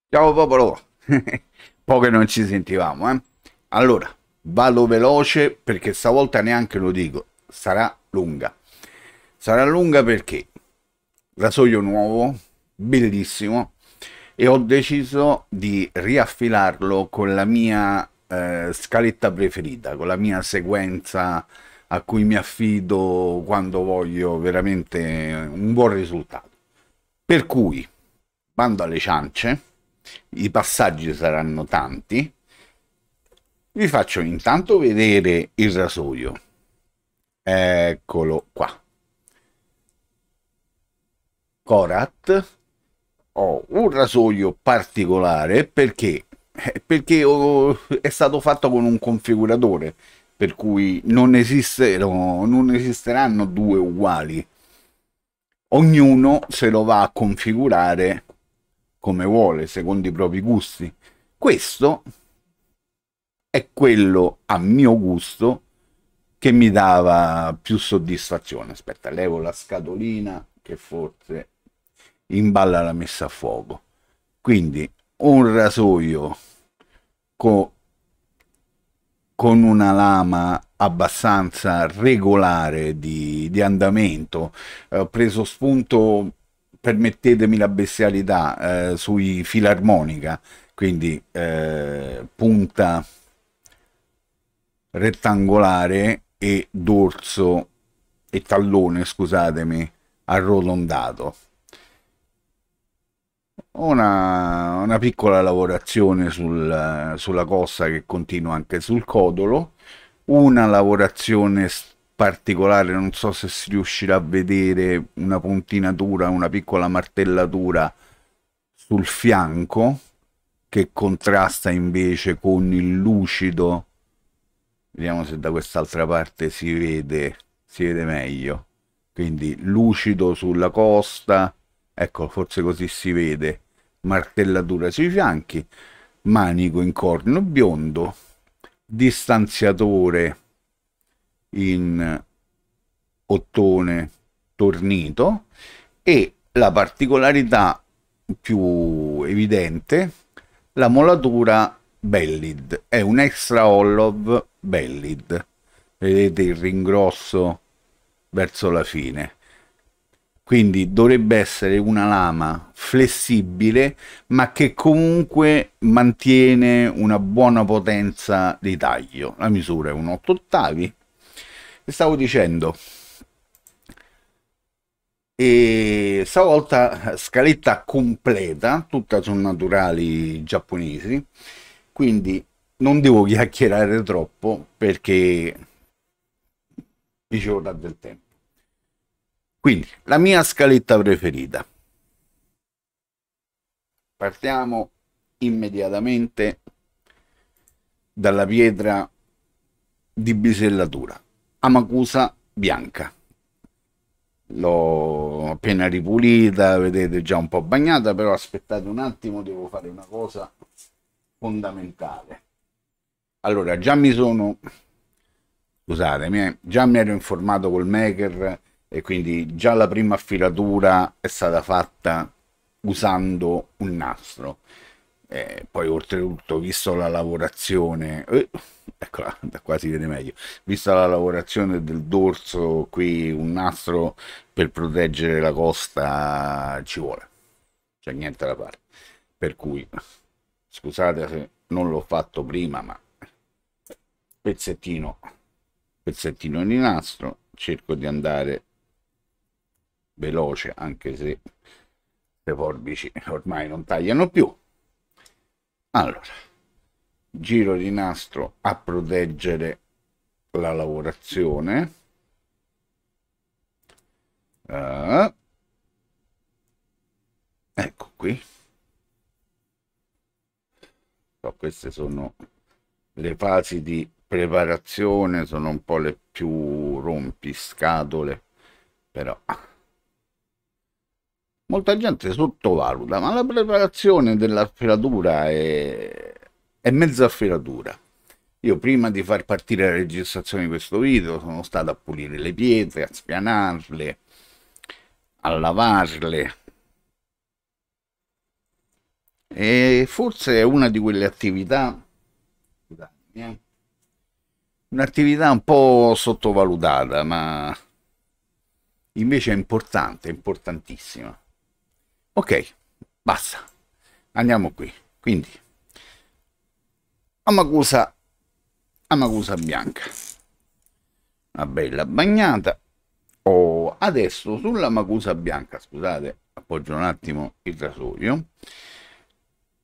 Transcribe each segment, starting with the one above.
Ciao popolo, po' che non ci sentivamo, eh? Allora, vado veloce perché stavolta neanche lo dico, sarà lunga. Sarà lunga perché rasoio nuovo, bellissimo, e ho deciso di riaffilarlo con la mia scaletta preferita, con la mia sequenza a cui mi affido quando voglio veramente un buon risultato. Per cui, bando alle ciance, i passaggi saranno tanti. Vi faccio intanto vedere il rasoio. Eccolo qua. Korat. Ho un rasoio particolare perché è stato fatto con un configuratore, per cui non esisteranno due uguali. Ognuno se lo va a configurare come vuole, secondo i propri gusti. Questo è quello a mio gusto che mi dava più soddisfazione. Aspetta, levo la scatolina che forse imballa la messa a fuoco. Quindi un rasoio co- con una lama abbastanza regolare di andamento. Ho preso spunto, permettetemi la bestialità, sui filarmonica, quindi punta rettangolare e dorso e tallone, scusatemi, arrotondato. Una piccola lavorazione sulla costa che continua anche sul codolo, una lavorazione particolare, non so se si riuscirà a vedere, una puntinatura, una piccola martellatura sul fianco che contrasta invece con il lucido. Vediamo se da quest'altra parte si vede meglio. Quindi lucido sulla costa, ecco, forse così si vede. Martellatura sui fianchi, manico in corno biondo, distanziatore in ottone tornito e la particolarità più evidente, la molatura Bellid, è un extra hollow Bellid, vedete il ringrosso verso la fine, quindi dovrebbe essere una lama flessibile ma che comunque mantiene una buona potenza di taglio. La misura è un 8 ottavi e stavo dicendo, e stavolta scaletta completa, tutta su naturali giapponesi, quindi non devo chiacchierare troppo perché mi ci vorrà del tempo. Quindi, la mia scaletta preferita. Partiamo immediatamente dalla pietra di bisellatura, Amakusa bianca. L'ho appena ripulita, vedete già un po' bagnata, però aspettate un attimo, devo fare una cosa fondamentale. Allora, scusatemi, già mi ero informato col maker e quindi già la prima affilatura è stata fatta usando un nastro. Poi oltretutto, visto la lavorazione, eccola, da qua si vede meglio, vista la lavorazione del dorso, qui un nastro per proteggere la costa ci vuole, c'è niente da fare. Per cui, scusate se non l'ho fatto prima, ma pezzettino, pezzettino di nastro, cerco di andare veloce, anche se le forbici ormai non tagliano più. Allora, giro di nastro a proteggere la lavorazione. Uh, ecco qui. So, queste sono le fasi di preparazione, sono un po' le più rompiscatole, però molta gente sottovaluta, ma la preparazione della filatura è mezza filatura. Io prima di far partire la registrazione di questo video sono stato a pulire le pietre, a spianarle, a lavarle E forse è una di quelle attività, scusatemi, un'attività un po' sottovalutata, ma invece è importante, è importantissima. Ok, basta, andiamo qui. Quindi, Amakusa, Amakusa bianca, una bella bagnata. Oh, adesso sulla Macusa bianca, scusate, appoggio un attimo il rasoio.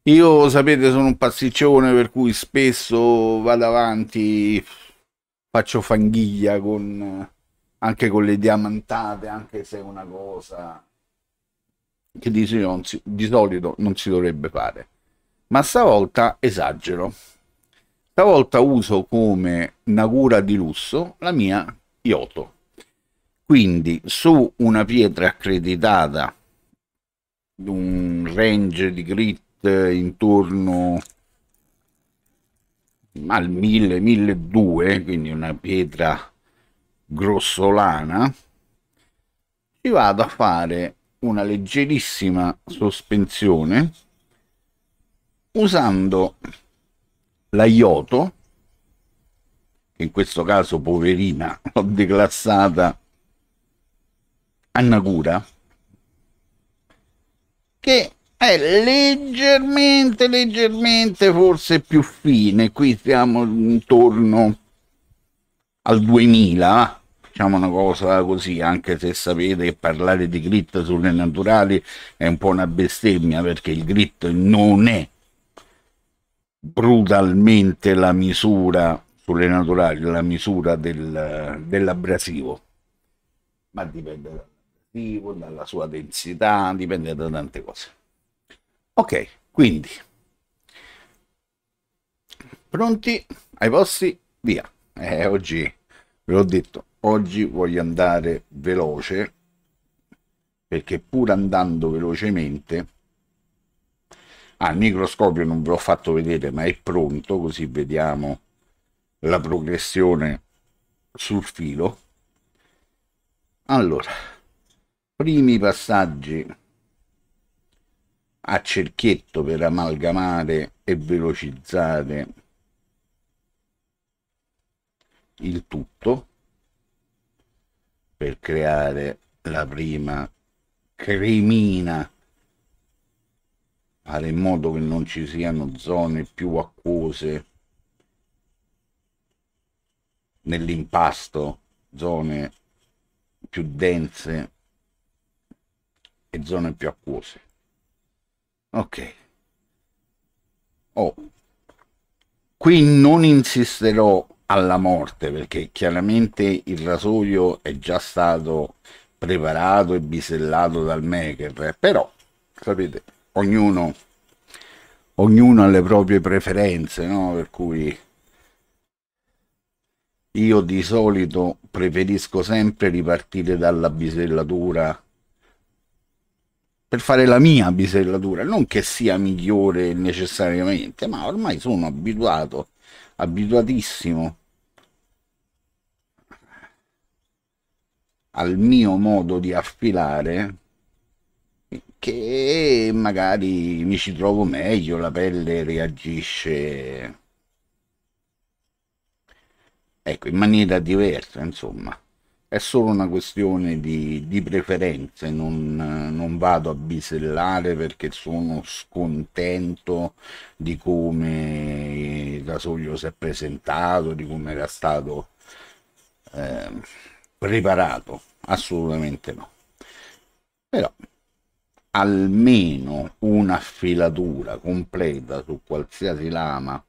Io, sapete, sono un pasticcione per cui spesso vado avanti, faccio fanghiglia con, anche con le diamantate, anche se è una cosa che di solito non si dovrebbe fare. Ma stavolta esagero. Stavolta uso come Nagura di lusso la mia Ioto. Quindi su una pietra accreditata, un range di grit intorno al 1000-1200, quindi una pietra grossolana, ci vado a fare una leggerissima sospensione usando la Ioto, che in questo caso poverina l'ho declassata a Nagura, che è leggermente forse più fine. Qui siamo intorno al 2000, facciamo una cosa così, anche se sapete che parlare di grit sulle naturali è un po' una bestemmia, perché il grit non è brutalmente la misura sulle naturali, la misura dell'abrasivo, ma dipende dall'abrasivo, dalla sua densità, dipende da tante cose. Ok, quindi pronti ai posti, via. Oggi ve l'ho detto, oggi voglio andare veloce, perché pur andando velocemente, il microscopio non ve l'ho fatto vedere, ma è pronto, così vediamo la progressione sul filo. Allora, primi passaggi a cerchietto per amalgamare e velocizzare il tutto, per creare la prima cremina, fare in modo che non ci siano zone più acquose nell'impasto, zone più dense e zone più acquose. Ok. Oh, qui non insisterò alla morte, perché chiaramente il rasoio è già stato preparato e bisellato dal maker, però sapete, ognuno ha le proprie preferenze, no? Per cui io di solito preferisco sempre ripartire dalla bisellatura per fare la mia bisellatura, non che sia migliore necessariamente, ma ormai sono abituato, abituatissimo al mio modo di affilare, che magari mi ci trovo meglio, la pelle reagisce, ecco, in maniera diversa, insomma. È solo una questione di preferenze, non vado a bisellare perché sono scontento di come il rasoio si è presentato, di come era stato eh, preparato, assolutamente no. Però almeno una filatura completa su qualsiasi lama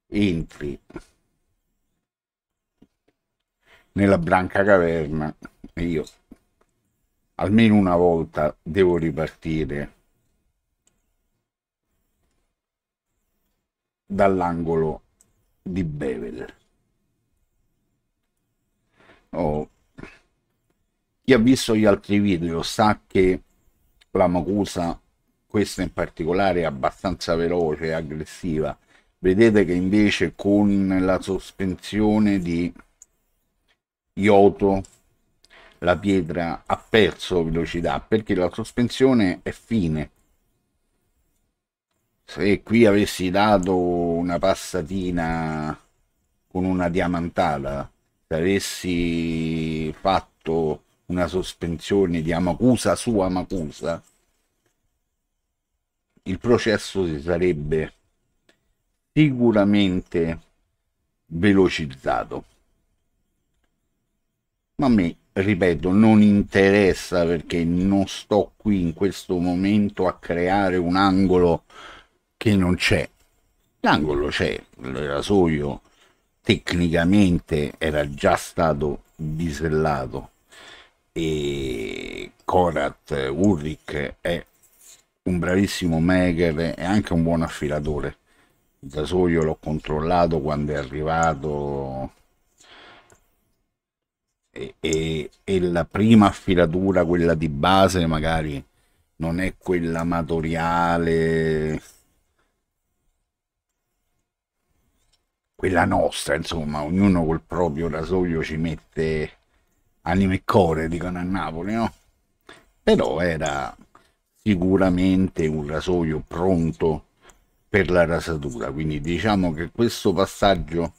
entri nella branca caverna, e io almeno una volta devo ripartire dall'angolo di Bevel. Oh, chi ha visto gli altri video sa che la Macusa, questa in particolare, è abbastanza veloce e aggressiva. Vedete che invece con la sospensione di Ioto la pietra ha perso velocità, perché la sospensione è fine, Se qui avessi dato una passatina con una diamantata, se avessi fatto una sospensione di Amacusa su Amacusa, il processo si sarebbe sicuramente velocizzato. Ma a me, ripeto, non interessa perché non sto qui in questo momento a creare un angolo che non c'è. L'angolo c'è, il rasoio tecnicamente era già stato bisellato e Korat Ulrich è un bravissimo maker e anche un buon affilatore. Il rasoio l'ho controllato quando è arrivato e la prima affilatura, quella di base, magari non è quella amatoriale, quella nostra, insomma, ognuno col proprio rasoio ci mette anima e core, dicono a Napoli, no? Però era sicuramente un rasoio pronto per la rasatura, quindi diciamo che questo passaggio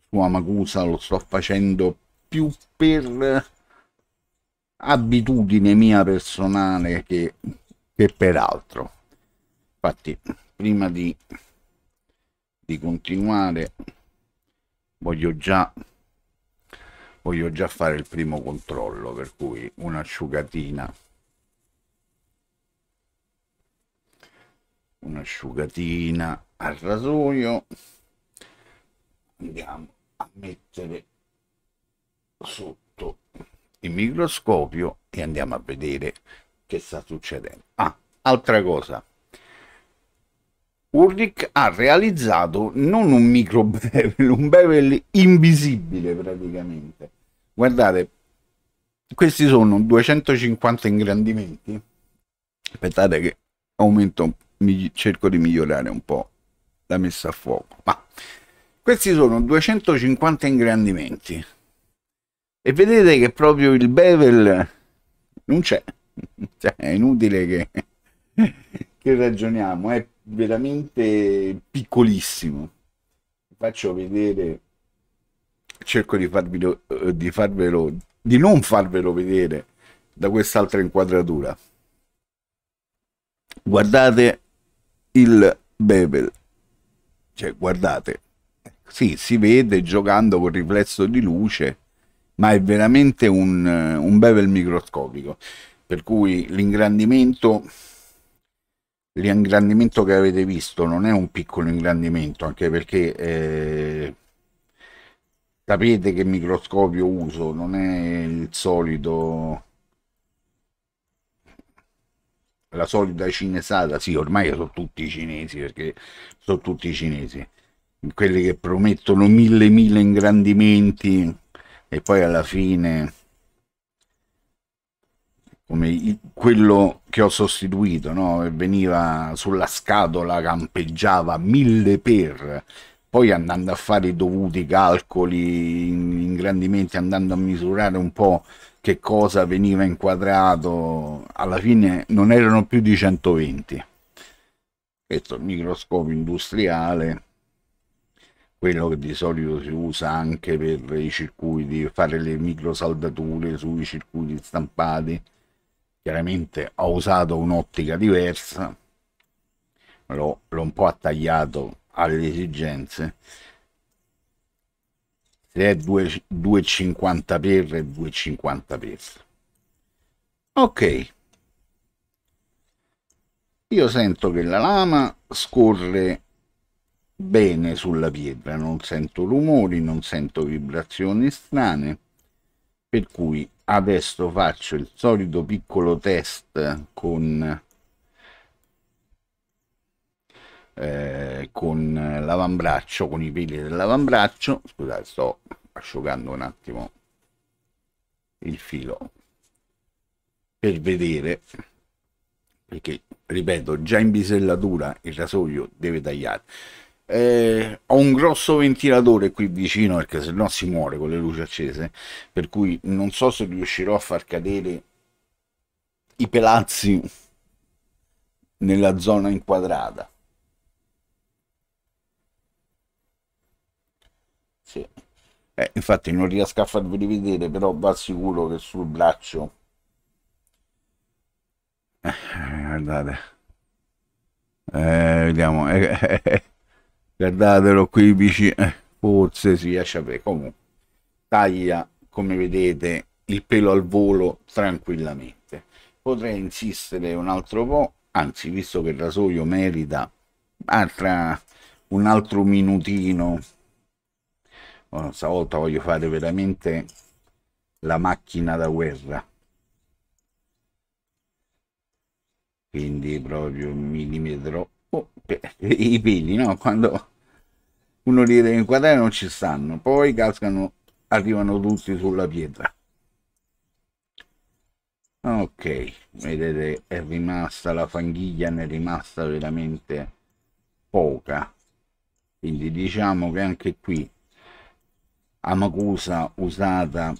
su Amakusa lo sto facendo più per abitudine mia personale che per altro. Infatti, prima di continuare, voglio già, voglio già fare il primo controllo, per cui un'asciugatina al rasoio, andiamo a mettere sotto il microscopio e andiamo a vedere che sta succedendo. Altra cosa, Ulrich ha realizzato non un micro bevel, un bevel invisibile praticamente. Guardate, questi sono 250 ingrandimenti. Aspettate che aumento, cerco di migliorare un po' la messa a fuoco. Ma questi sono 250 ingrandimenti. E vedete che proprio il bevel non c'è. Cioè, è inutile che ragioniamo, è veramente piccolissimo. Faccio vedere, cerco di non farvelo vedere da quest'altra inquadratura. Guardate il bevel, cioè guardate, sì, si vede giocando con riflesso di luce, ma è veramente un bevel microscopico, per cui l'ingrandimento che avete visto non è un piccolo ingrandimento, anche perché sapete che microscopio uso, non è il solito, la solita cinesata. Sì, ormai sono tutti cinesi, perché sono tutti cinesi, quelli che promettono mille ingrandimenti e poi alla fine, come quello che ho sostituito, no? E veniva sulla scatola, campeggiava 1000 per, poi andando a fare i dovuti calcoli, ingrandimenti, andando a misurare un po' che cosa veniva inquadrato, alla fine non erano più di 120. Questo è il microscopio industriale, quello che di solito si usa anche per i circuiti, fare le microsaldature sui circuiti stampati. Chiaramente ho usato un'ottica diversa, l'ho un po' attagliato alle esigenze. Se è 2,50 per e 2,50 per. Ok, io sento che la lama scorre bene sulla pietra, non sento rumori, non sento vibrazioni strane, per cui adesso faccio il solito piccolo test con l'avambraccio, con i peli dell'avambraccio. Scusate, sto asciugando un attimo il filo per vedere, perché ripeto, già in bisellatura il rasoio deve tagliare. Ho un grosso ventilatore qui vicino perché sennò si muore con le luci accese, per cui non so se riuscirò a far cadere i pelazzi nella zona inquadrata. sì. Infatti non riesco a farveli vedere, però vi assicuro che sul braccio, guardate, vediamo, guardatelo qui vicino, forse si riesce a vedere, comunque, taglia, come vedete, il pelo al volo tranquillamente. Potrei insistere un altro po', anzi, visto che il rasoio merita altra, un altro minutino. Oh, stavolta voglio fare veramente la macchina da guerra, quindi proprio millimetro. Oh, i peli, no? Quando uno li deve inquadrare non ci stanno, poi cascano, arrivano tutti sulla pietra. Ok, vedete, è rimasta la fanghiglia, ne è rimasta veramente poca, quindi diciamo che anche qui Amacusa usata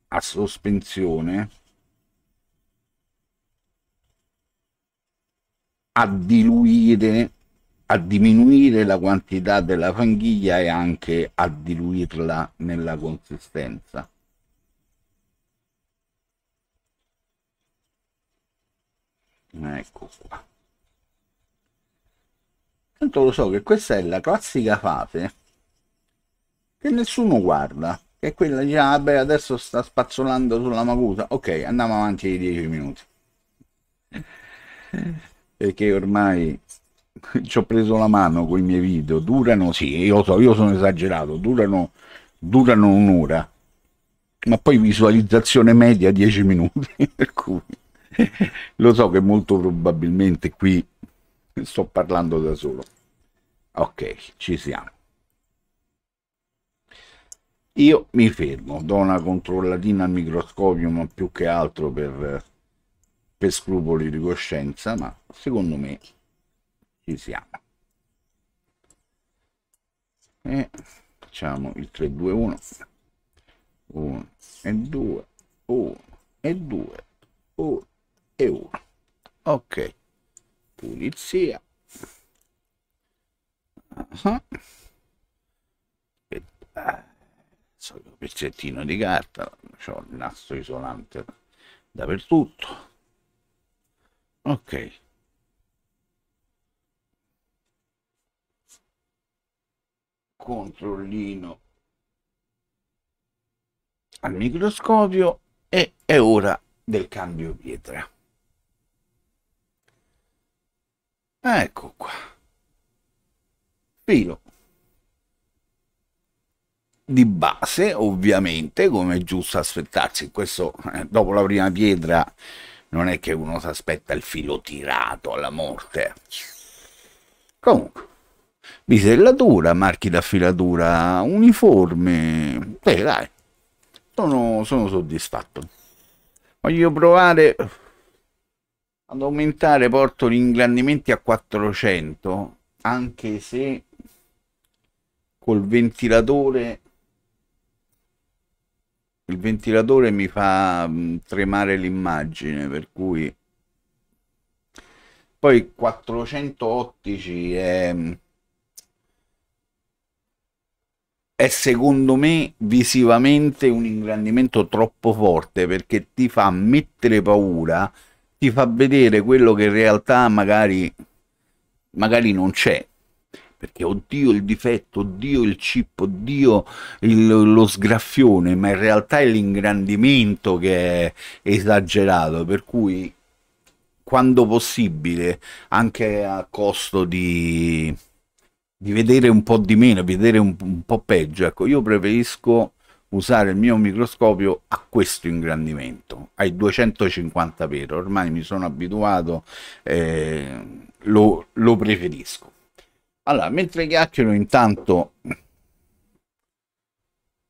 a sospensione a diluire, a diminuire la quantità della fanghiglia e anche a diluirla nella consistenza. Ecco qua. Tanto lo so che questa è la classica fase che nessuno guarda, che è quella di, ah, beh, adesso sta spazzolando sulla macusa, ok, andiamo avanti di 10 minuti, perché ormai ci ho preso la mano con i miei video, durano, sì, io so, io sono esagerato, durano un'ora, ma poi visualizzazione media 10 minuti, per cui lo so che molto probabilmente qui sto parlando da solo. Ok, ci siamo. Io mi fermo, do una controllatina al microscopio, ma più che altro per scrupoli di coscienza, ma secondo me ci siamo. E facciamo il 3, 2, 1, 1 e 2, 1 e 2, 1 e 1. Ok, pulizia. Uh-huh. Solito pezzettino di carta, c'ho il nastro isolante dappertutto. Ok, controllino al microscopio e è ora del cambio pietra. Ecco qua, filo di base, ovviamente, come è giusto aspettarsi. Questo, dopo la prima pietra, non è che uno si aspetta il filo tirato alla morte. Comunque, bisellatura, marchi d'affilatura uniforme. Dai, sono soddisfatto. Voglio provare ad aumentare, porto gli ingrandimenti a 400, anche se col ventilatore il ventilatore mi fa tremare l'immagine, per cui poi 400 ottici è secondo me visivamente un ingrandimento troppo forte, perché ti fa mettere paura, ti fa vedere quello che in realtà magari non c'è, perché oddio il difetto, oddio il chip, oddio lo sgraffione, ma in realtà è l'ingrandimento che è esagerato, per cui quando possibile, anche a costo di vedere un po' di meno, vedere un po' peggio, ecco, io preferisco usare il mio microscopio a questo ingrandimento, ai 250 per, ormai mi sono abituato, lo preferisco. Allora, mentre chiacchiero intanto,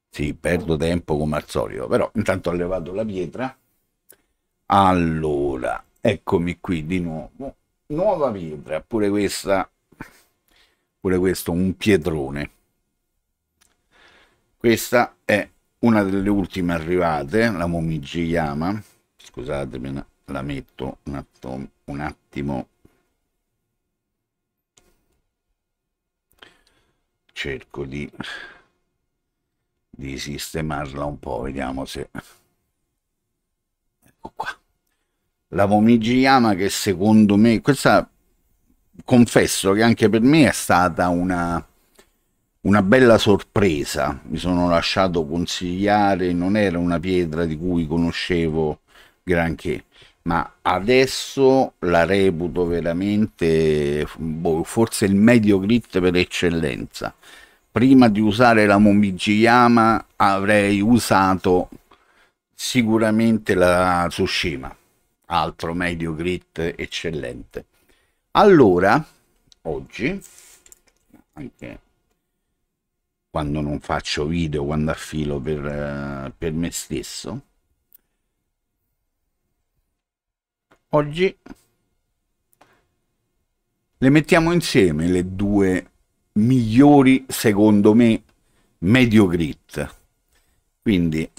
sì, perdo tempo come al solito, però intanto ho levato la pietra. Allora, eccomi qui di nuovo. Nuova pietra, pure questo un pietrone. Questa è una delle ultime arrivate, la Momigiyama. Scusatemi, la metto un attimo. Cerco di di sistemarla un po', vediamo se... Ecco qua. La Momijiyama, che secondo me, questa confesso che anche per me è stata una bella sorpresa. Mi sono lasciato consigliare, non era una pietra di cui conoscevo granché, ma adesso la reputo veramente, boh, forse il medio grit per eccellenza. Prima di usare la Momijiyama avrei usato sicuramente la Tsushima, altro medio grit eccellente. Allora, oggi, anche quando non faccio video, quando affilo per me stesso, oggi le mettiamo insieme le due migliori, secondo me, medio grit. Quindi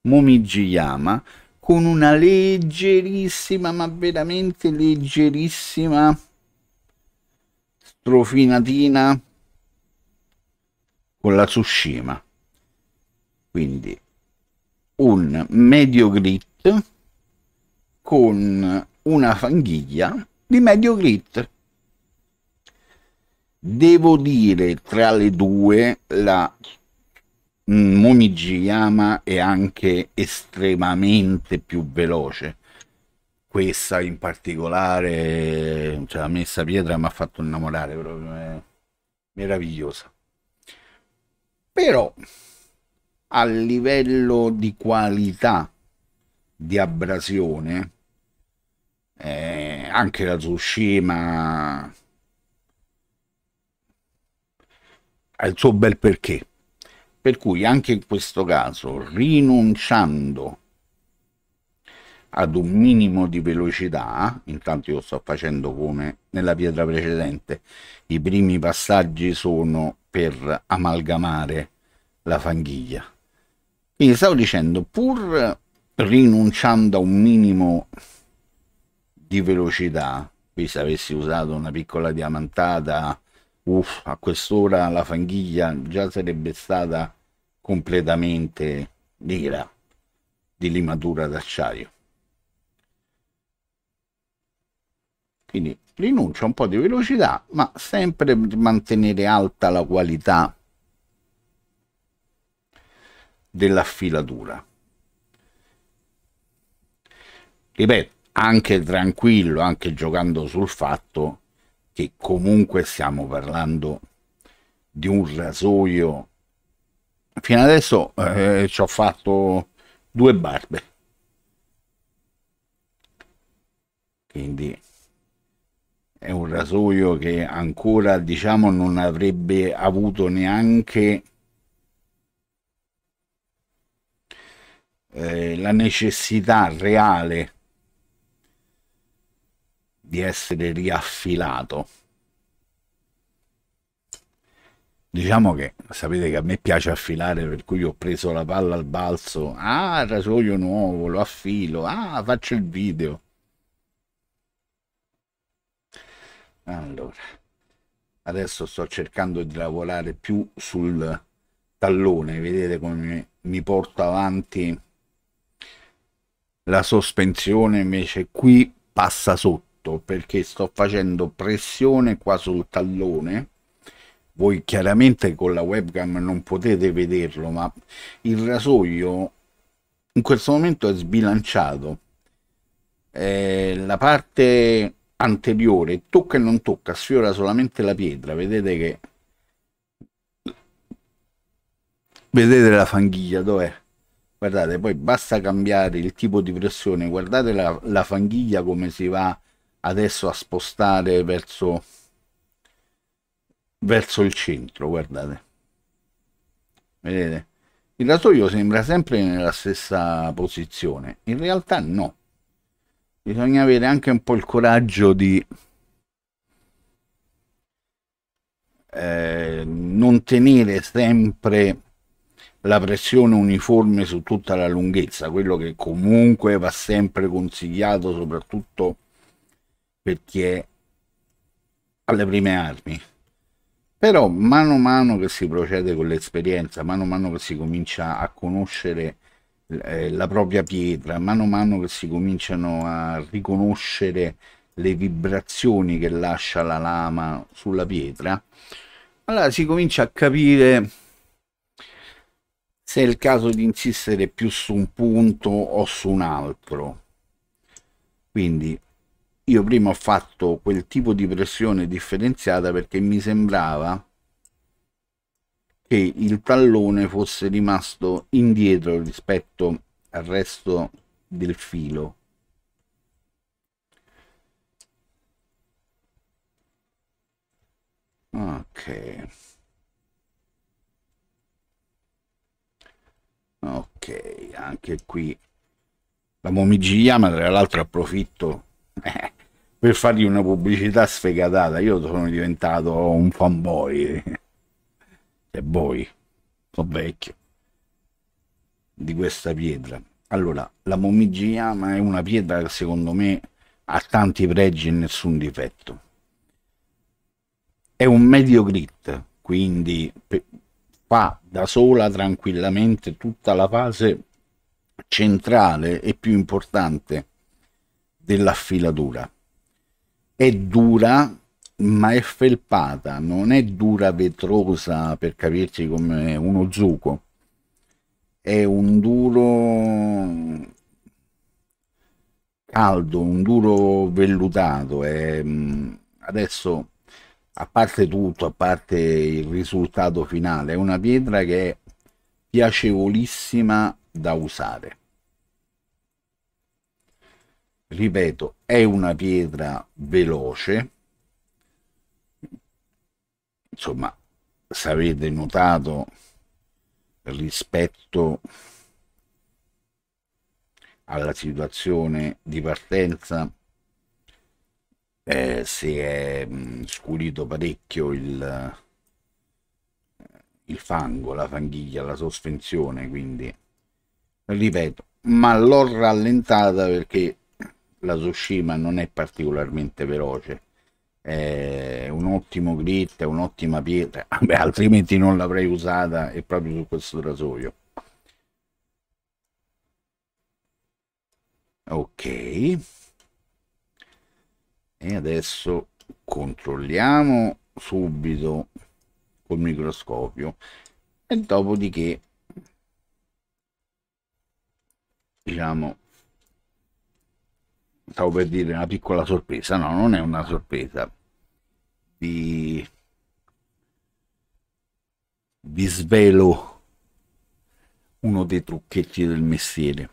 Momijiyama con una leggerissima, ma veramente leggerissima strofinatina con la Tsushima. Quindi un medio grit con una fanghiglia di medio grit. Devo dire, tra le due, la Momijiyama è anche estremamente più veloce. Questa in particolare, cioè, a me questa pietra mi ha fatto innamorare, proprio è meravigliosa. Però a livello di qualità di abrasione, anche la Tsushima ha il suo bel perché. Per cui anche in questo caso, rinunciando ad un minimo di velocità, intanto io sto facendo come nella pietra precedente, i primi passaggi sono per amalgamare la fanghiglia. Quindi stavo dicendo, pur rinunciando a un minimo di velocità, qui se avessi usato una piccola diamantata, a quest'ora la fanghiglia già sarebbe stata completamente nera di limatura d'acciaio. Quindi rinuncia un po' di velocità, ma sempre per mantenere alta la qualità dell'affilatura. Ripeto, anche tranquillo, anche giocando sul fatto che comunque stiamo parlando di un rasoio. Fino adesso ci ho fatto 2 barbe, quindi è un rasoio che ancora, diciamo, non avrebbe avuto neanche la necessità reale di essere riaffilato. Diciamo che sapete che a me piace affilare, per cui ho preso la palla al balzo. Ah, rasoio nuovo, lo affilo. Ah, faccio il video. Allora, adesso sto cercando di lavorare più sul tallone. Vedete come mi porto avanti la sospensione, invece qui passa sotto perché sto facendo pressione qua sul tallone. Voi chiaramente con la webcam non potete vederlo, ma il rasoio in questo momento è sbilanciato. La parte anteriore tocca e non tocca, sfiora solamente la pietra. Vedete la fanghiglia dov'è? Guardate, poi basta cambiare il tipo di pressione. Guardate la fanghiglia come si va adesso a spostare verso il centro, guardate. Vedete? Il rasoio sembra sempre nella stessa posizione, in realtà no. Bisogna avere anche un po' il coraggio di non tenere sempre la pressione uniforme su tutta la lunghezza, quello che comunque va sempre consigliato, soprattutto per chi è alle prime armi. Però mano a mano che si procede con l'esperienza, mano a mano che si comincia a conoscere la propria pietra, mano a mano che si cominciano a riconoscere le vibrazioni che lascia la lama sulla pietra, allora si comincia a capire se è il caso di insistere più su un punto o su un altro. Quindi io prima ho fatto quel tipo di pressione differenziata perché mi sembrava che il tallone fosse rimasto indietro rispetto al resto del filo. Ok, ok, anche qui la Momigiyama, tra l'altro approfitto per fargli una pubblicità sfegatata. Io sono diventato un fanboy, e voi, sono vecchio, di questa pietra. Allora, la Momigiyama è una pietra che secondo me ha tanti pregi e nessun difetto. È un medio grit, quindi fa da sola tranquillamente tutta la fase centrale e più importante dell'affilatura. È dura, ma è felpata, non è dura vetrosa per capirci come uno zuco. È un duro caldo, un duro vellutato. Adesso, a parte tutto, a parte il risultato finale, è una pietra che è piacevolissima da usare. Ripeto, è una pietra veloce, insomma, se avete notato rispetto alla situazione di partenza, si è scurito parecchio il fango, la fanghiglia, la sospensione, quindi ripeto, ma l'ho rallentata perché la Tsushima non è particolarmente veloce, è un ottimo grit, è un'ottima pietra. Beh, altrimenti non l'avrei usata e proprio su questo rasoio. Ok, e adesso controlliamo subito col microscopio e dopodiché, diciamo, stavo per dire una piccola sorpresa, no, non è una sorpresa, vi, vi svelo uno dei trucchetti del mestiere.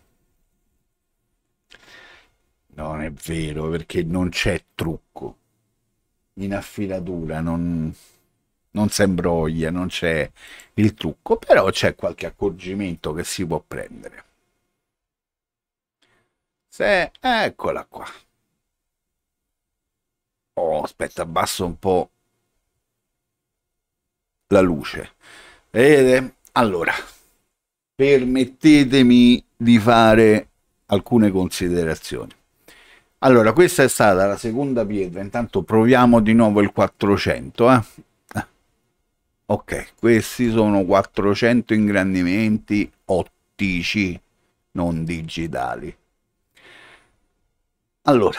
Non è vero, perché non c'è trucco. In affilatura non si imbroglia, non c'è il trucco, però c'è qualche accorgimento che si può prendere. Se, eccola qua. Oh, aspetta, abbasso un po' la luce. Vedete? Allora, permettetemi di fare alcune considerazioni. Allora, questa è stata la seconda pietra. Intanto proviamo di nuovo il 400. Ok, questi sono 400 ingrandimenti ottici, non digitali. Allora,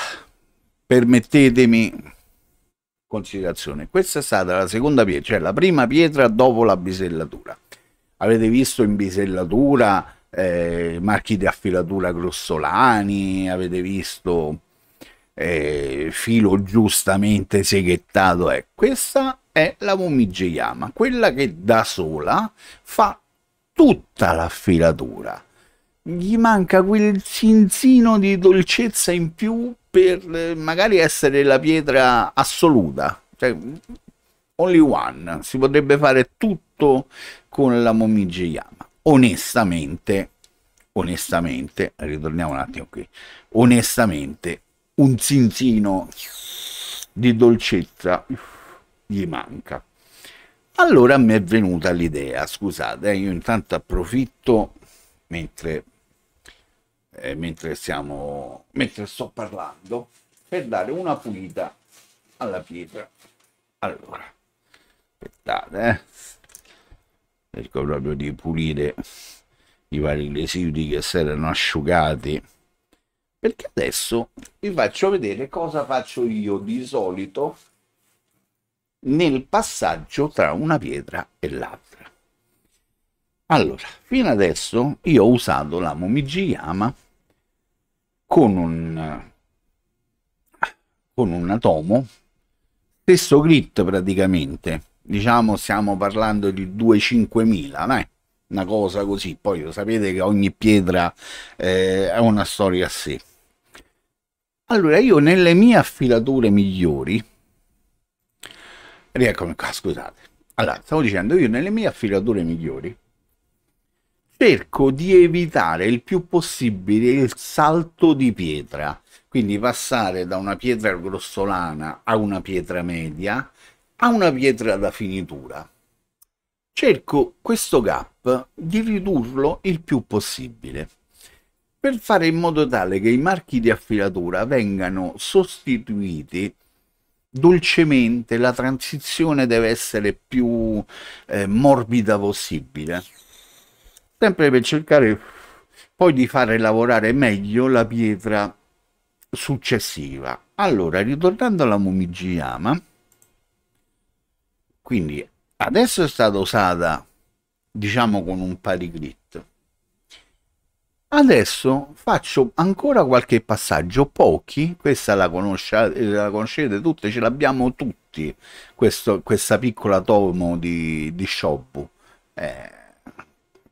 permettetemi considerazione. Questa è stata la seconda pietra, cioè la prima pietra dopo la bisellatura. Avete visto in bisellatura marchi di affilatura grossolani, avete visto filo giustamente seghettato. Questa è la Momigiyama, quella che da sola fa tutta l'affilatura. Gli manca quel cinzino di dolcezza in più per magari essere la pietra assoluta, cioè only one. Si potrebbe fare tutto con la Momigiyama. Onestamente, ritorniamo un attimo qui. Onestamente, un zinzino di dolcezza gli manca. Allora mi è venuta l'idea, scusate, io intanto approfitto mentre, mentre sto parlando per dare una pulita alla pietra. Allora, Aspettate, cerco proprio di pulire i vari residui che si erano asciugati, perché adesso vi faccio vedere cosa faccio io di solito nel passaggio tra una pietra e l'altra. Allora, fino adesso io ho usato la Momijiyama con un atomo, stesso grit praticamente, diciamo stiamo parlando di 2-5000, una cosa così. Poi lo sapete che ogni pietra ha una storia a sé. Allora io nelle mie affilature migliori, rieccomi qua, scusate, allora stavo dicendo, io nelle mie affilature migliori cerco di evitare il più possibile il salto di pietra, quindi passare da una pietra grossolana a una pietra media a una pietra da finitura. Cerco questo gap di ridurlo il più possibile, per fare in modo tale che i marchi di affilatura vengano sostituiti dolcemente. La transizione deve essere più morbida possibile, sempre per cercare poi di fare lavorare meglio la pietra successiva. Allora, ritornando alla Momijiyama, quindi adesso è stata usata, diciamo, con un pari grit. Adesso faccio ancora qualche passaggio, pochi, questa la conoscete tutte, ce l'abbiamo tutti, questa piccola tomo di Shobu,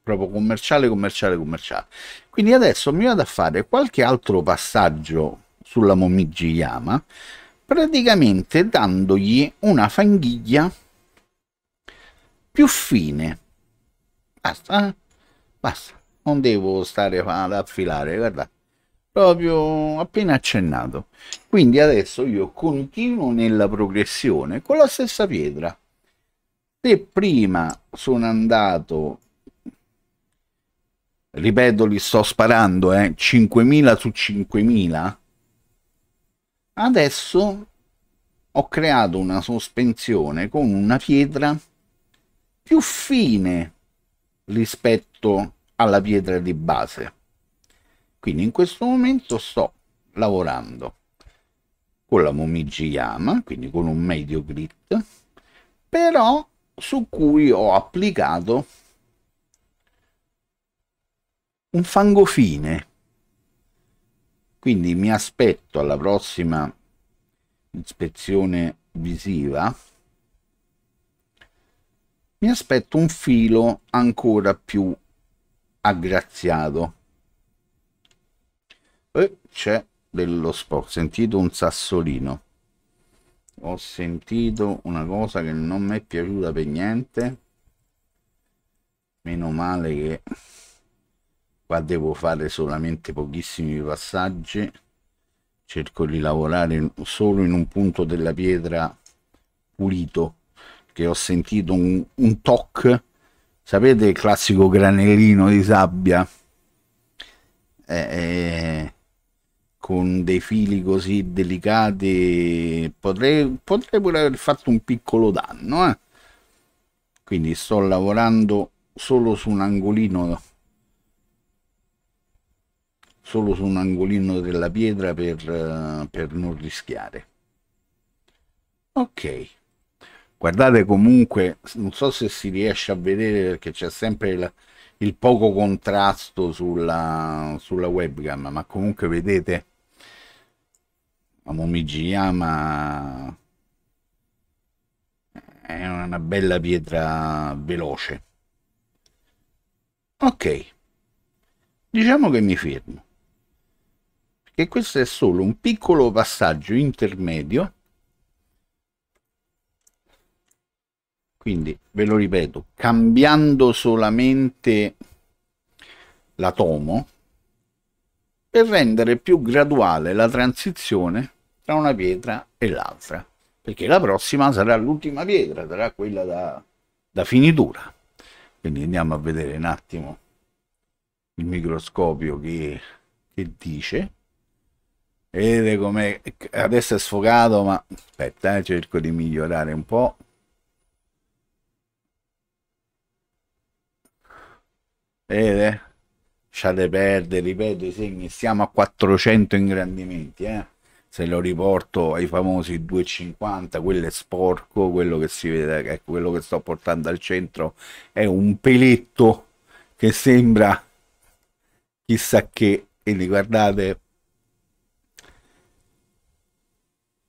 proprio commerciale, commerciale, commerciale. Quindi adesso mi vado a fare qualche altro passaggio sulla Momijiyama, praticamente dandogli una fanghiglia più fine. Basta, basta. Non devo stare ad affilare, guarda, proprio appena accennato. Quindi adesso io continuo nella progressione con la stessa pietra. Se prima sono andato, ripeto, li sto sparando, 5000 su 5000, adesso ho creato una sospensione con una pietra più fine rispetto alla pietra di base. Quindi in questo momento sto lavorando con la Momijiyama, quindi con un medio grit, però su cui ho applicato un fango fine. Quindi mi aspetto alla prossima ispezione visiva, mi aspetto un filo ancora più aggraziato. C'è dello sport, ho sentito un sassolino, ho sentito una cosa che non mi è piaciuta per niente. Meno male che qua devo fare solamente pochissimi passaggi, cerco di lavorare solo in un punto della pietra pulito, che ho sentito un toc, sapete, il classico granellino di sabbia, con dei fili così delicati, potrei pure aver fatto un piccolo danno, quindi sto lavorando solo su un angolino della pietra per non rischiare. Ok, guardate, comunque non so se si riesce a vedere perché c'è sempre il poco contrasto sulla webcam, ma comunque vedete la Momijiyama è una bella pietra veloce. Ok, diciamo che mi fermo, perché questo è solo un piccolo passaggio intermedio. Quindi ve lo ripeto, cambiando solamente la tomo per rendere più graduale la transizione tra una pietra e l'altra, perché la prossima sarà l'ultima pietra, sarà quella da finitura. Quindi andiamo a vedere un attimo il microscopio che dice. Vedete com'è, adesso è sfocato, ma aspetta, cerco di migliorare un po'. Vedete? Lasciate perdere, ripeto i segni, stiamo a 400 ingrandimenti, Se lo riporto ai famosi 250, quello è sporco, quello che si vede, ecco, quello che sto portando al centro è un peletto che sembra chissà che, quindi guardate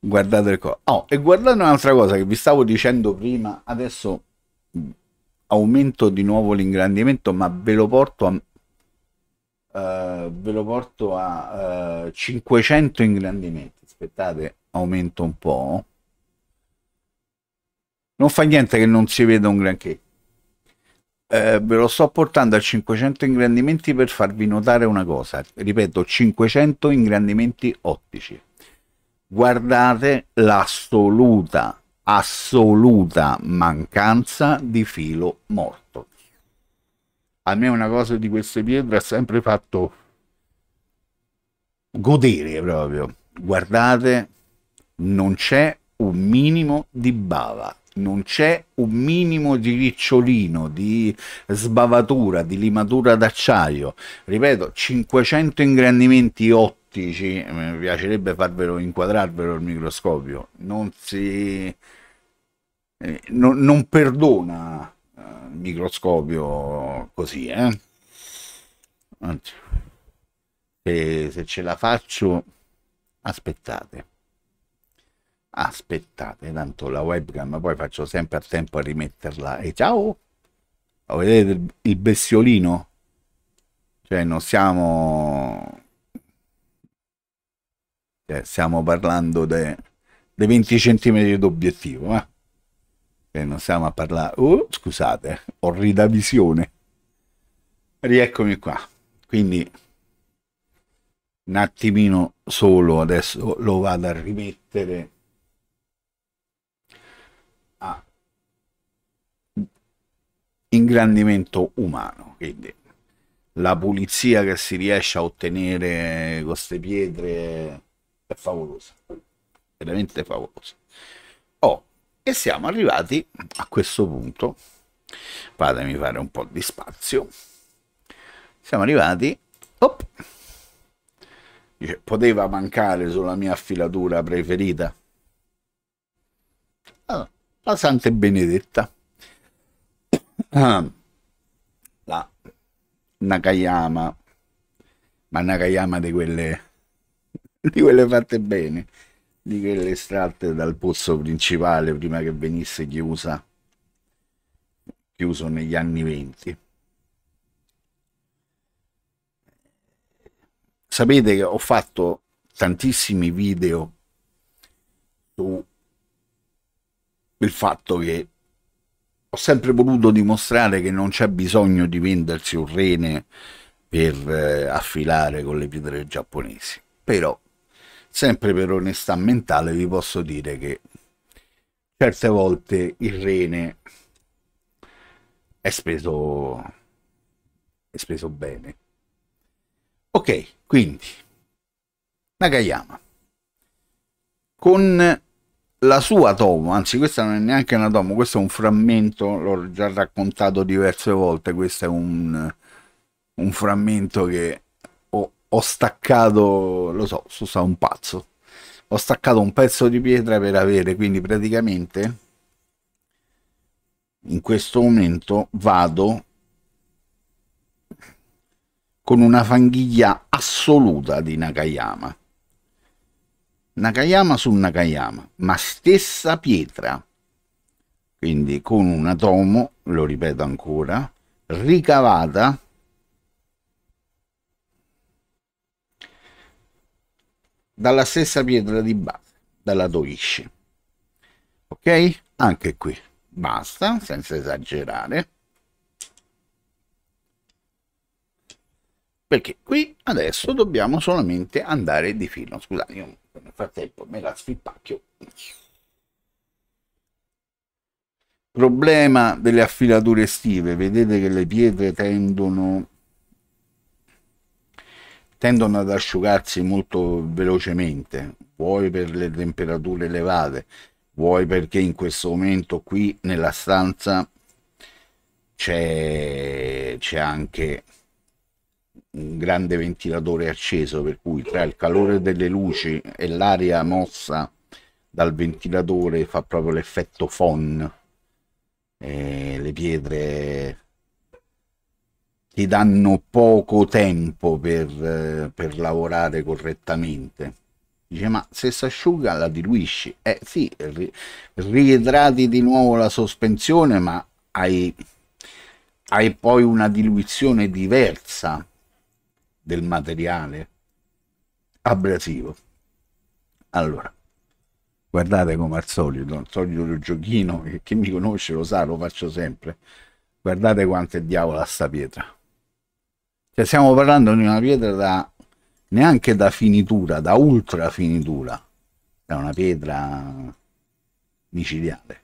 il co. Oh, e guardate un'altra cosa che vi stavo dicendo prima, adesso aumento di nuovo l'ingrandimento, ma ve lo porto a 500 ingrandimenti. Aspettate, aumento un po'. Non fa niente che non si veda un granché. Ve lo sto portando a 500 ingrandimenti per farvi notare una cosa. Ripeto, 500 ingrandimenti ottici. Guardate l'assoluta, assoluta mancanza di filo morto. A me una cosa di queste pietre ha sempre fatto godere proprio. Guardate, non c'è un minimo di bava, non c'è un minimo di ricciolino, di sbavatura, di limatura d'acciaio. Ripeto, 500 ingrandimenti ottici, mi piacerebbe farvelo inquadrarvelo al microscopio, non perdona il microscopio così, Anzi, se ce la faccio, aspettate. Aspettate, tanto la webcam poi faccio sempre a tempo a rimetterla. E ciao! Lo vedete il bestiolino? Cioè, non stiamo. Stiamo parlando dei 20 centimetri d'obiettivo, non stiamo a parlare. Scusate, orrida visione. Rieccomi qua. Quindi, un attimino solo adesso lo vado a rimettere a ingrandimento umano, quindi la pulizia che si riesce a ottenere con queste pietre è favolosa, veramente favolosa. Oh, e siamo arrivati a questo punto, fatemi fare un po' di spazio, siamo arrivati, poteva mancare sulla mia affilatura preferita, allora, la Santa e Benedetta. La Nakayama, ma Nakayama di quelle fatte bene, di quelle estratte dal pozzo principale prima che venisse chiuso negli anni 20. Sapete che ho fatto tantissimi video su il fatto che ho sempre voluto dimostrare che non c'è bisogno di vendersi un rene per affilare con le pietre giapponesi. Però, sempre per onestà mentale, vi posso dire che certe volte il rene è speso bene. Ok, quindi Nakayama con la sua tomo, anzi questa non è neanche una tomo, questo è un frammento, l'ho già raccontato diverse volte, questo è un frammento che ho staccato, lo so, sono un pazzo, ho staccato un pezzo di pietra per avere, quindi praticamente in questo momento vado con una fanghiglia assoluta di Nakayama. Nakayama su Nakayama, ma stessa pietra, quindi con una tomo, lo ripeto ancora, ricavata dalla stessa pietra di base, dalla Toishi. Ok? Anche qui basta, senza esagerare, perché qui adesso dobbiamo solamente andare di filo. Scusate, io nel frattempo me la sfippacchio. Problema delle affilature estive, vedete che le pietre tendono ad asciugarsi molto velocemente, vuoi per le temperature elevate, vuoi perché in questo momento qui nella stanza c'è anche un grande ventilatore acceso, per cui tra il calore delle luci e l'aria mossa dal ventilatore fa proprio l'effetto phon. Le pietre ti danno poco tempo per lavorare correttamente. Dice, ma se si asciuga la diluisci. Sì, riidrati di nuovo la sospensione, ma hai poi una diluizione diversa del materiale abrasivo. Allora, guardate come al solito, il solito giochino, che chi mi conosce lo sa, lo faccio sempre. Guardate quanto è diavola sta pietra. Cioè, stiamo parlando di una pietra neanche da finitura, da ultra finitura. È una pietra micidiale.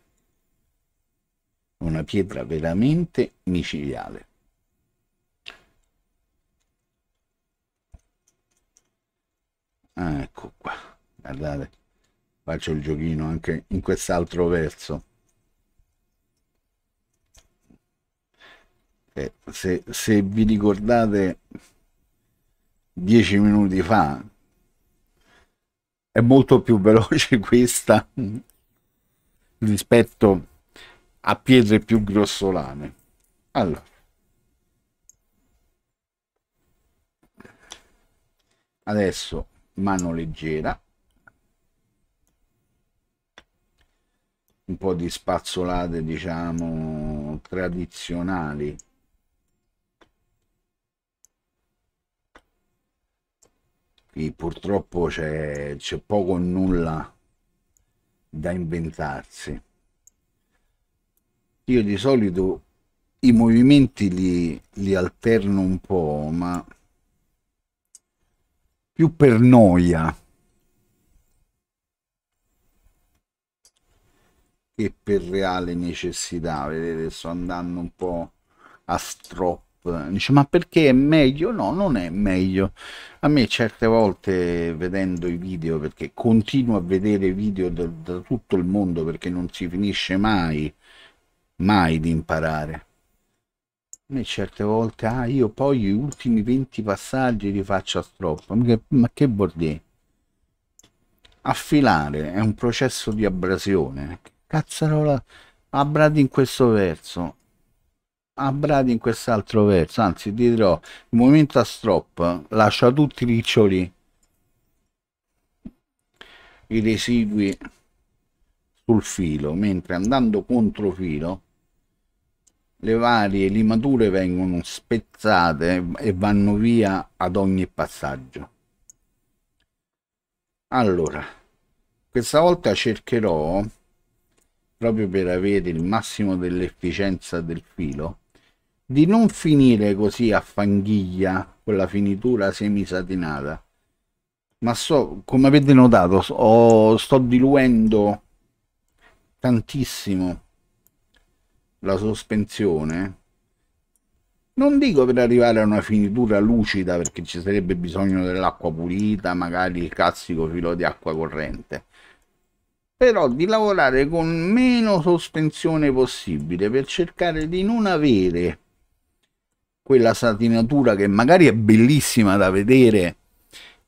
Una pietra veramente micidiale. Ecco qua, guardate, faccio il giochino anche in quest'altro verso. Se vi ricordate 10 minuti fa, è molto più veloce questa rispetto a pietre più grossolane. Allora, adesso mano leggera, un po' di spazzolate, diciamo, tradizionali. Qui purtroppo c'è poco o nulla da inventarsi. Io di solito i movimenti li alterno un po', ma più per noia che per reale necessità. Vedete, sto andando un po' a strop. Dice, ma perché è meglio? No, non è meglio. A me certe volte, vedendo i video, perché continuo a vedere video da tutto il mondo, perché non si finisce mai di imparare. A me certe volte, io poi gli ultimi 20 passaggi li faccio a strop. Ma che vuol dire? Affilare è un processo di abrasione. Cazzarola, abbradi in questo verso, abbradi in quest'altro verso. Anzi, ti dirò, il movimento a strop lascia tutti i riccioli, i residui sul filo, mentre andando contro filo le varie limature vengono spezzate e vanno via ad ogni passaggio. Allora, questa volta cercherò, proprio per avere il massimo dell'efficienza del filo, di non finire così a fanghiglia con la finitura semisatinata, ma come avete notato, sto diluendo tantissimo la sospensione. Non dico per arrivare a una finitura lucida, perché ci sarebbe bisogno dell'acqua pulita, magari il classico filo di acqua corrente, però di lavorare con meno sospensione possibile per cercare di non avere quella satinatura che magari è bellissima da vedere,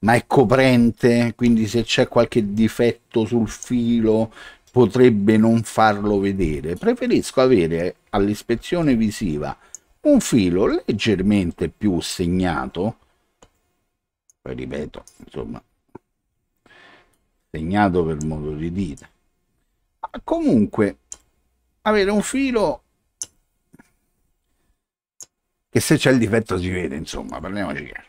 ma è coprente, quindi se c'è qualche difetto sul filo potrebbe non farlo vedere. Preferisco avere all'ispezione visiva un filo leggermente più segnato, poi ripeto, insomma, segnato per modo di dire, ma comunque avere un filo che se c'è il difetto si vede, insomma, parliamoci chiaro.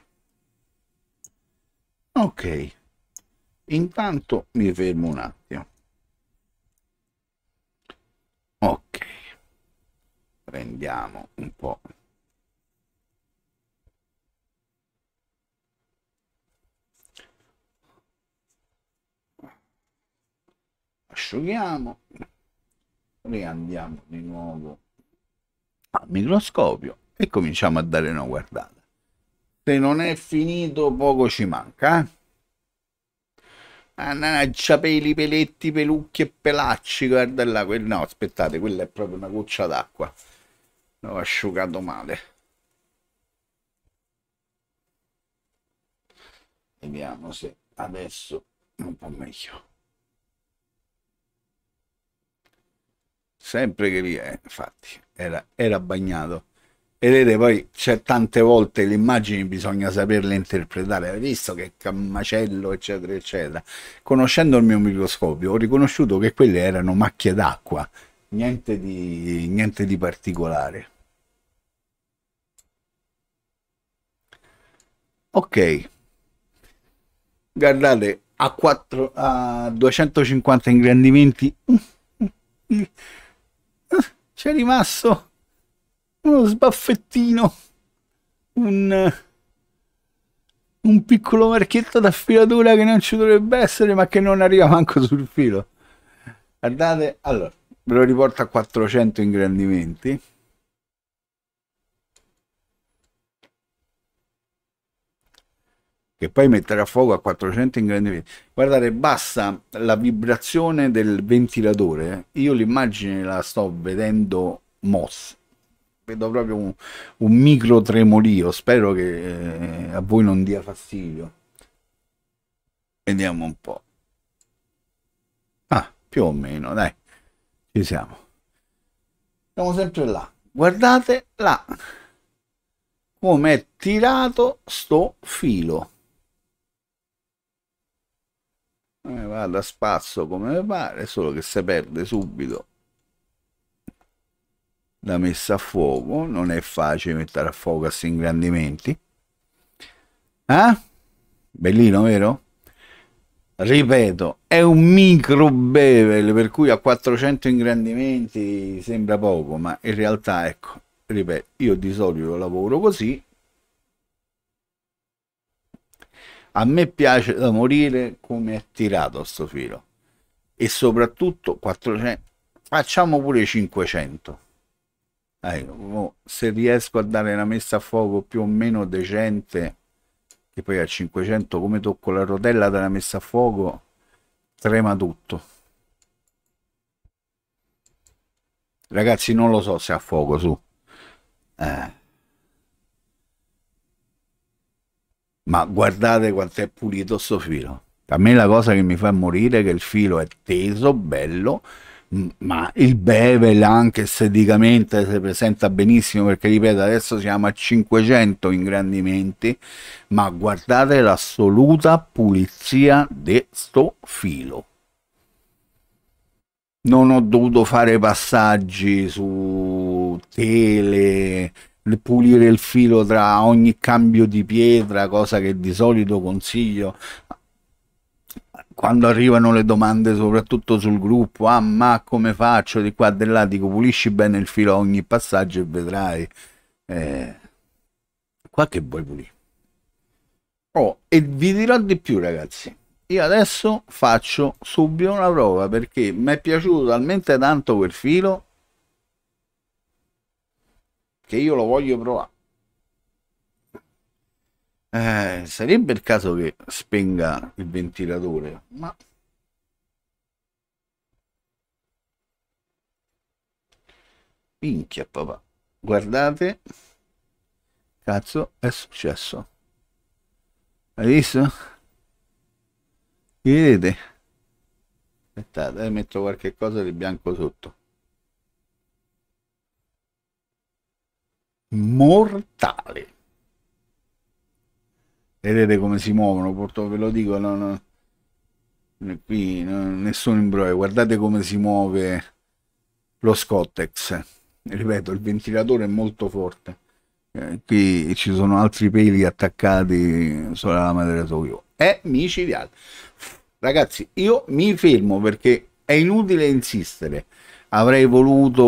Ok, intanto mi fermo un attimo. Ok, prendiamo un po'. Asciughiamo, riandiamo di nuovo al microscopio e cominciamo a dare una guardata. Se non è finito, poco ci manca, Mannaggia, peli, peletti, pelucchi e pelacci, guarda là, no, aspettate, quella è proprio una goccia d'acqua. l'ho asciugato male. Vediamo se adesso è un po' meglio. Sempre che lì, infatti, era bagnato. Vedete, poi c'è tante volte le immagini bisogna saperle interpretare. Avete visto che macello, eccetera, eccetera. Conoscendo il mio microscopio, ho riconosciuto che quelle erano macchie d'acqua, niente di particolare. Ok, guardate, a 250 ingrandimenti c'è rimasto uno sbaffettino, un, un piccolo marchietto d'affilatura che non ci dovrebbe essere, ma che non arriva manco sul filo. Guardate, allora, ve lo riporto a 400 ingrandimenti. Che poi mettere a fuoco a 400 ingrandimenti. Guardate, basta la vibrazione del ventilatore. Io l'immagine la sto vedendo mossa. Vedo proprio un micro tremolio. Spero che a voi non dia fastidio. Vediamo un po'. Ah, più o meno, dai, ci siamo. Siamo sempre là. Guardate là come è tirato sto filo. Vado a spazio come mi pare, solo che si perde subito la messa a fuoco. Non è facile mettere a fuoco questi ingrandimenti. Bellino, vero? Ripeto, è un micro bevel, per cui a 400 ingrandimenti sembra poco, ma in realtà, ecco, ripeto, io di solito lavoro così. A me piace da morire come è tirato sto filo, e soprattutto 400, facciamo pure 500. Se riesco a dare una messa a fuoco più o meno decente, che poi a 500 come tocco la rotella della messa a fuoco trema tutto. Ragazzi, non lo so se a fuoco su, ma guardate quanto è pulito sto filo. A me la cosa che mi fa morire è che il filo è teso, bello, ma il bevel anche esteticamente si presenta benissimo, perché ripeto, adesso siamo a 500 ingrandimenti, ma guardate l'assoluta pulizia di sto filo. Non ho dovuto fare passaggi su tele, pulire il filo tra ogni cambio di pietra, cosa che di solito consiglio quando arrivano le domande, soprattutto sul gruppo. Ah, ma come faccio di qua e di là? Dico, pulisci bene il filo a ogni passaggio e vedrai. eh, Qua che vuoi pulire? Oh, e vi dirò di più, ragazzi. Io adesso faccio subito una prova, perché mi è piaciuto talmente tanto quel filo che io lo voglio provare. Sarebbe il caso che spenga il ventilatore, ma minchia papà, guardate, cazzo è successo. Hai visto? Vedete? Aspettate, metto qualche cosa di bianco sotto. Mortale. Vedete come si muovono, ve lo dico, qui nessun imbroglio. Guardate come si muove lo Scottex. Ripeto, il ventilatore è molto forte. Qui ci sono altri peli attaccati sulla lama del rasoio. È micidiale. Ragazzi, io mi fermo perché è inutile insistere. Avrei voluto,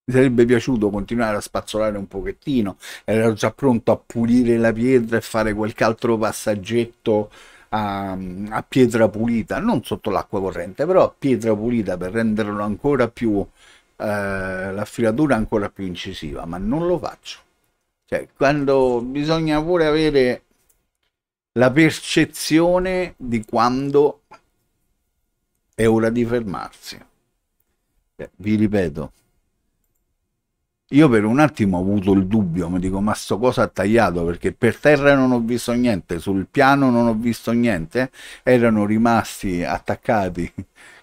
mi sarebbe piaciuto continuare a spazzolare un pochettino. Ero già pronto a pulire la pietra e fare qualche altro passaggetto a pietra pulita, non sotto l'acqua corrente, però a pietra pulita, per renderlo ancora più la filatura ancora più incisiva, ma non lo faccio. Cioè, quando bisogna pure avere la percezione di quando è ora di fermarsi. Vi ripeto, Io per un attimo ho avuto il dubbio, mi dico, ma sto cosa ha tagliato? Perché per terra non ho visto niente, sul piano non ho visto niente, erano rimasti attaccati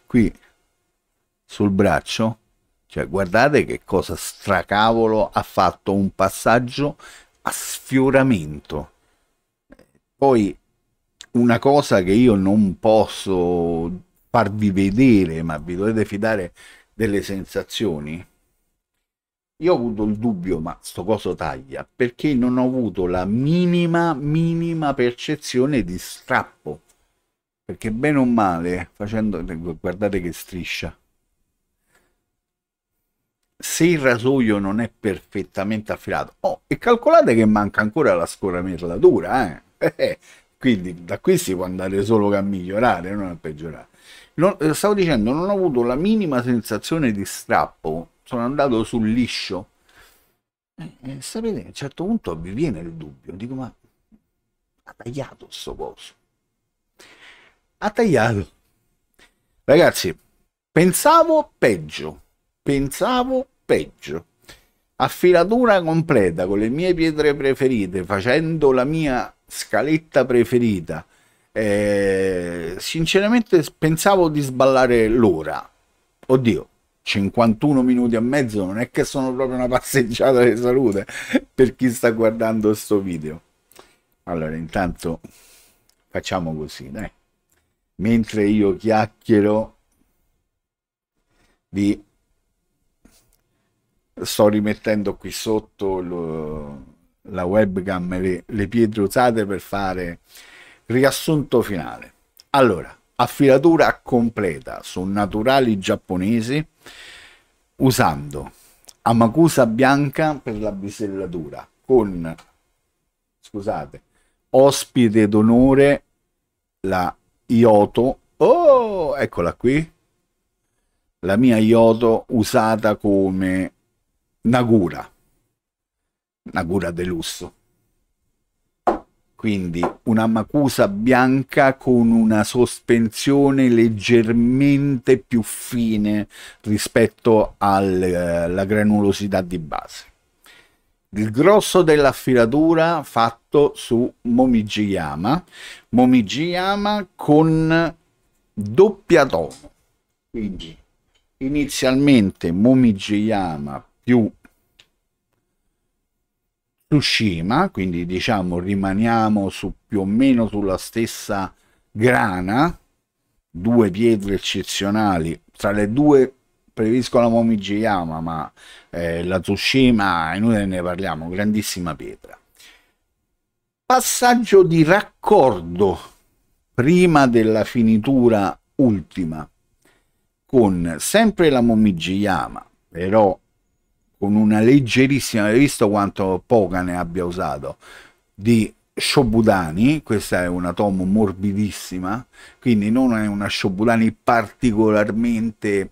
qui sul braccio. Cioè, guardate che cosa stracavolo ha fatto un passaggio a sfioramento. Poi una cosa che io non posso farvi vedere, ma vi dovete fidare delle sensazioni. Io ho avuto il dubbio, ma sto coso taglia, perché non ho avuto la minima percezione di strappo. Perché bene o male, facendo, guardate che striscia. Se il rasoio non è perfettamente affilato, oh, e calcolate che manca ancora la scoramerlatura, quindi da qui si può andare solo che a migliorare, non a peggiorare. Stavo dicendo, non ho avuto la minima sensazione di strappo, sono andato sul liscio. Sapete, a un certo punto vi viene il dubbio, dico, ma ha tagliato sto coso? Ha tagliato. Ragazzi, pensavo peggio. Affilatura completa con le mie pietre preferite, facendo la mia scaletta preferita. Sinceramente pensavo di sballare l'ora. Oddio, 51 minuti e mezzo non è che sono proprio una passeggiata di salute per chi sta guardando sto video. Allora, intanto facciamo così, dai. Mentre io chiacchiero, vi sto rimettendo qui sotto la webcam, le pietre usate per fare riassunto finale. Allora, affilatura completa su naturali giapponesi usando amacusa bianca per la bisellatura con, scusate, ospite d'onore, la Ioto. Oh, eccola qui, la mia Ioto usata come Nagura de lusso, quindi una macusa bianca con una sospensione leggermente più fine rispetto alla granulosità di base. Il grosso dell'affilatura fatto su Momijiyama con doppia tono, quindi inizialmente Momijiyama più Tsushima, quindi diciamo rimaniamo su più o meno sulla stessa grana, due pietre eccezionali, tra le due preferisco la Momijiyama, ma la Tsushima inutile ne parliamo, grandissima pietra. Passaggio di raccordo prima della finitura ultima con sempre la Momijiyama, però con una leggerissima, hai visto quanto poca ne abbia usato, di Shobudani. Questa è una tomo morbidissima, quindi non è una Shobudani particolarmente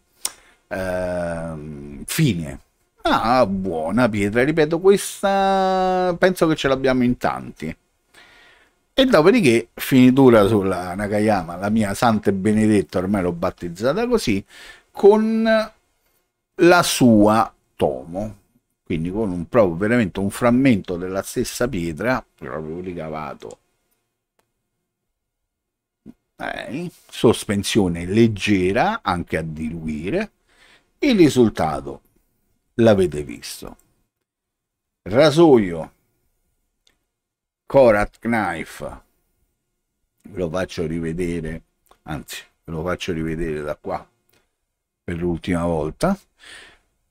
fine. Ah, buona pietra, ripeto, questa penso che ce l'abbiamo in tanti. E dopodiché finitura sulla Nakayama, la mia santa e benedetta, ormai l'ho battezzata così, con la sua tomo, quindi con un proprio veramente un frammento della stessa pietra, proprio ricavato, sospensione leggera anche a diluire. Il risultato l'avete visto. Rasoio Korat Knife, ve lo faccio rivedere, anzi ve lo faccio rivedere da qua per l'ultima volta.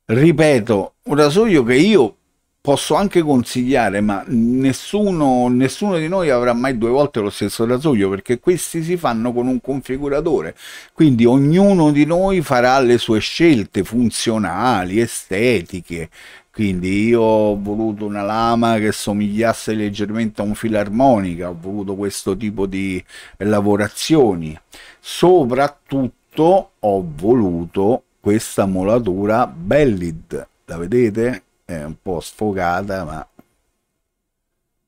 Ripeto, un rasoio che io posso anche consigliare, ma nessuno di noi avrà mai due volte lo stesso rasoio, perché questi si fanno con un configuratore, quindi ognuno di noi farà le sue scelte funzionali, estetiche. Quindi io ho voluto una lama che somigliasse leggermente a un filarmonica, ho voluto questo tipo di lavorazioni, soprattutto ho voluto questa molatura Bellid, la vedete? È un po' sfocata, ma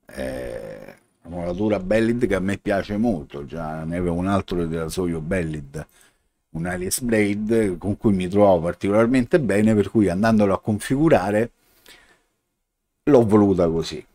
è una molatura Bellid che a me piace molto. Già ne avevo un altro di rasoio Bellid, un Alice Blade, con cui mi trovavo particolarmente bene, per cui andandolo a configurare l'ho voluta così.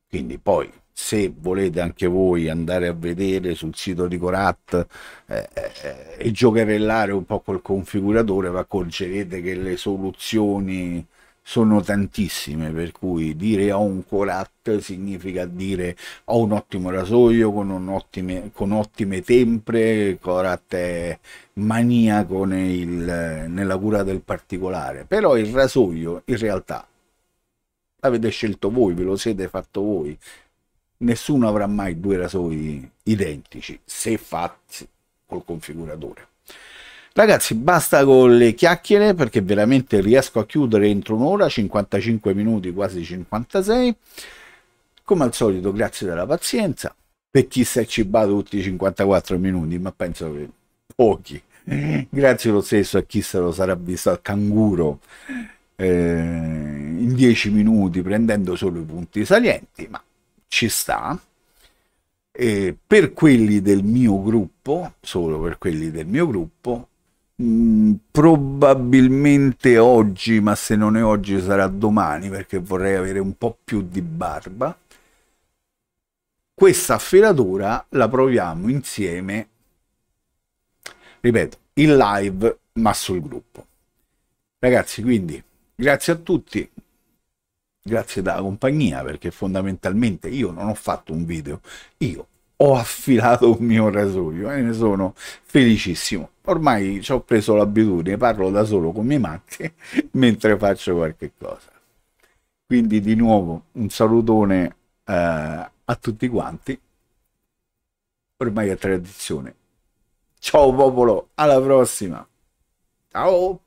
Quindi poi, se volete anche voi andare a vedere sul sito di Corat e giocherellare un po' col configuratore, vi accorgerete che le soluzioni sono tantissime, per cui dire ho un Corat significa dire ho un ottimo rasoio con ottime tempere. Corat è maniaco nella cura del particolare, però il rasoio in realtà l'avete scelto voi, ve lo siete fatto voi. Nessuno avrà mai due rasoi identici se fatti col configuratore. Ragazzi, basta con le chiacchiere perché veramente riesco a chiudere entro un'ora, 55 minuti, quasi 56. Come al solito, grazie della pazienza. Per chi si è cibato tutti i 54 minuti, ma penso che pochi. Grazie lo stesso a chi se lo sarà visto al canguro in 10 minuti prendendo solo i punti salienti, ma ci sta. E per quelli del mio gruppo, solo per quelli del mio gruppo, probabilmente oggi, ma se non è oggi sarà domani perché vorrei avere un po' più di barba. Questa affilatura la proviamo insieme, ripeto, in live, ma sul gruppo. Ragazzi, quindi grazie a tutti, grazie della compagnia, perché fondamentalmente io non ho fatto un video, io ho affilato un mio rasoio e ne sono felicissimo. Ormai ci ho preso l'abitudine, parlo da solo con i miei matti mentre faccio qualche cosa. Quindi di nuovo un salutone a tutti quanti, ormai è tradizione. Ciao popolo, alla prossima. Ciao.